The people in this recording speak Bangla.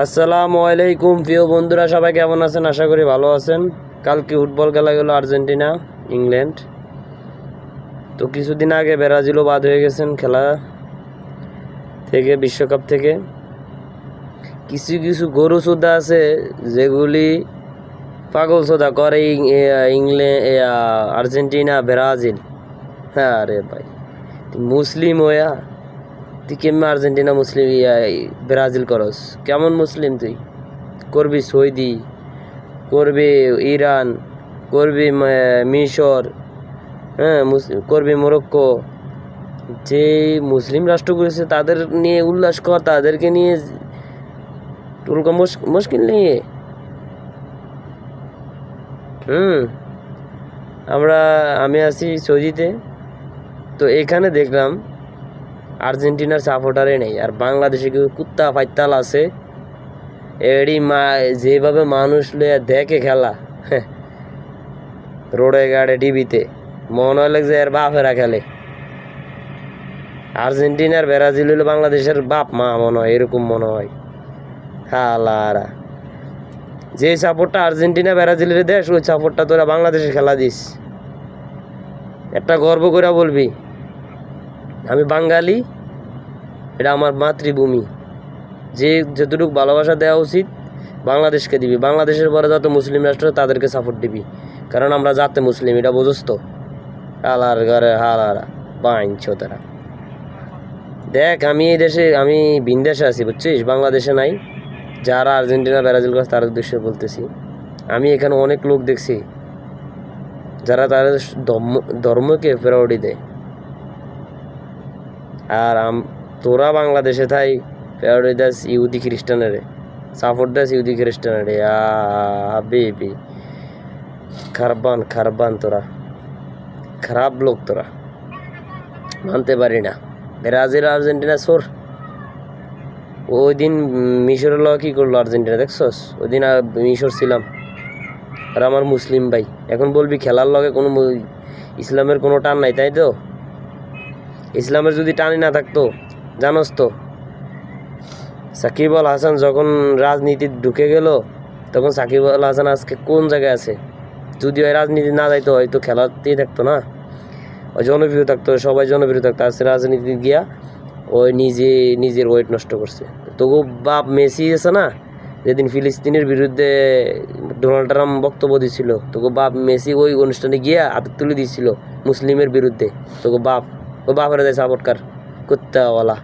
আসসালামু আলাইকুম প্রিয় বন্ধুরা, সবাই কেমন আছেন? আশা করি ভালো আছেন। কালকে ফুটবল খেলা গেল আর্জেন্টিনা ইংল্যান্ড। তো কিছুদিন আগে ব্রাজিলও বাদ হয়ে গেছেন খেলা থেকে, বিশ্বকাপ থেকে। কিছু কিছু গরু সোদা আছে যেগুলি পাগল সোদা করে ইংল্যান্ড, আর্জেন্টিনা, ব্রাজিল। হ্যাঁ রে ভাই, মুসলিম হইয়া তুই কেমন আর্জেন্টিনা মুসলিম ব্রাজিল করস? কেমন মুসলিম তুই? করবি সৌদি, করবি ইরান, করবি মিশর, হ্যাঁ করবি মরক্কো। যে মুসলিম রাষ্ট্র করেছে তাদের নিয়ে উল্লাস কর, তাদেরকে নিয়ে টুলকা মুশকিল নিয়ে। আমি আছি সৌদিতে। তো এখানে দেখলাম আর্জেন্টিনার সাপোর্টারে নেই, আর বাংলাদেশে কেউ কুত্তা ফাইতাল আছে। এডি যেভাবে মানুষ লইয়া দেখে খেলা, রোডে গাড়ে টিভিতে, মনে হয় লাগছে এর বাপেরা খেলে। আর্জেন্টিনার ব্রাজিল হইলো বাংলাদেশের বাপ মা, মনে হয় এরকম মনে হয়। হালারা, যে সাপোর্টটা আর্জেন্টিনা ব্রাজিলের দেশ, ওই সাপোর্টটা তোরা বাংলাদেশে খেলা দিস। একটা গর্ব করে বলবি আমি বাঙালি, এটা আমার মাতৃভূমি। যতটুকু ভালোবাসা দেওয়া উচিত বাংলাদেশকে দিবি। বাংলাদেশের পরে যত মুসলিম রাষ্ট্র তাদেরকে সাপোর্ট দিবি, কারণ আমরা জাতে মুসলিম, এটা বুঝোস তো? হালার ঘরে হালারা বাঁচছ তারা। দেখ, আমি এই দেশে, আমি বিন্দেশে আছি, বুঝছিস? বাংলাদেশে নাই। যারা আর্জেন্টিনা ব্রাজিল করে তার উদ্দেশ্যে বলতেছি। আমি এখানে অনেক লোক দেখছি যারা তাদের ধর্মকে প্রায়োরিটি দেয়, আর তোরা বাংলাদেশে থাই প্রায়োরিটি দাস ইহুদি খ্রিস্টানের, সাপোর্ট দাস ইহুদি খ্রিস্টানের। বেবি খারবান তোরা, খারাপ লোক তোরা, মানতে পারি না। ব্রাজিল আর্জেন্টিনা সোর। ওই দিন মিশরের ল কী করলো আর্জেন্টিনা, দেখছস? ওই দিন মিশর ছিলাম, আর আমার মুসলিম ভাই। এখন বলবি খেলার লগে কোনো ইসলামের কোনো টান নাই, তাই তো? ইসলামের যদি টানই না থাকতো, জানোস তো সাকিব আল হাসান যখন রাজনীতি ঢুকে গেল, তখন সাকিব আল হাসান আজকে কোন জায়গায় আছে? যদি ওই রাজনীতি না যাইতো হয়তো খেলাতেই থাকতো না, ওই জনপ্রিয় থাকতো, সবাই জনপ্রিয় থাকতো। আজকে রাজনীতি গিয়া ওই নিজের ওয়েট নষ্ট করছে। তবু বাপ মেসি আছে না, যেদিন ফিলিস্তিনের বিরুদ্ধে ডোনাল্ড ট্রাম্প বক্তব্য দিছিল, তোকে বাপ মেসি ওই অনুষ্ঠানে গিয়া হাত তুলে দিয়েছিল মুসলিমের বিরুদ্ধে। তোকে বাপের দেয় সাপোর্ট কার কুত্তাওয়ালা।